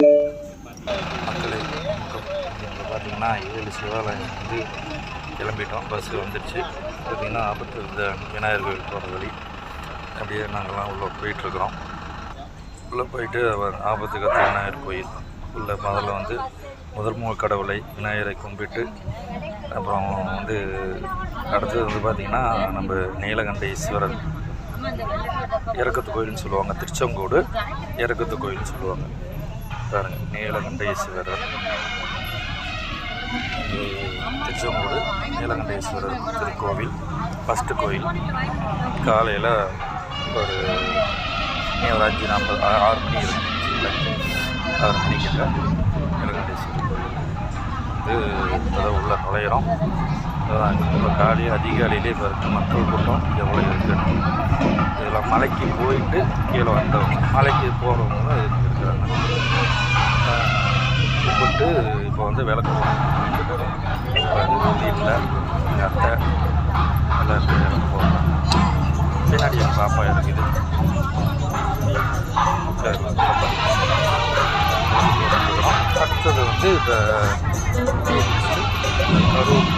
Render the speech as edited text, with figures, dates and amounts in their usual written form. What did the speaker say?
மக்களே இப்போ பார்த்தீங்கன்னா 7 சிவாலயம் வந்து கிளம்பிட்டோம். பஸ்ஸு வந்துடுச்சு. பார்த்திங்கன்னா ஆபத்து இந்த விநாயகர் கோயில் போகிற வழி அப்படியே நாங்கள்லாம் உள்ளே போயிட்டுருக்குறோம். உள்ளே போயிட்டு ஆபத்து கற்ற விநாயகர் கோயில் உள்ள முதல்ல வந்து முதல் கடவுளை விநாயகரை கும்பிட்டு அப்புறம் வந்து அடுத்தது வந்து பார்த்திங்கன்னா நம்ம நீலகண்டேஸ்வரர் இறக்கத்து கோயில்னு சொல்லுவாங்க. திருச்செங்கோடு இறக்கத்து கோயில்னு சொல்லுவாங்க. பாருங்கள், நீலகண்டேஸ்வரர் திருச்செங்கோடு நீலகண்டேஸ்வரர் திருக்கோவில் ஃபஸ்ட்டு கோயில். காலையில் ஒரு 5:40 6 மணி இருந்துச்சு. 6 மணிக்கிட்ட நீலகண்டேஸ்வரர் கோயில் வந்து அதை உள்ள நுழையிறோம். இப்போ அதிகாலையிலே இப்போ இருக்குது மக்கள் கூட்டம் எவ்வளோ இருக்குன்னு. இதில் மலைக்கு போயிட்டு கீழே வந்தவங்க, மலைக்கு போகிறவங்க இருக்கிறாங்க. கூப்பிட்டு இப்போ வந்து விளக்கு வீட்டில் எங்கள் அத்தை எல்லாம் விளக்கு போடுறாங்க. பின்னாடி என் பாப்பா இருக்குது. அடுத்தது வந்து இப்போ கரூர்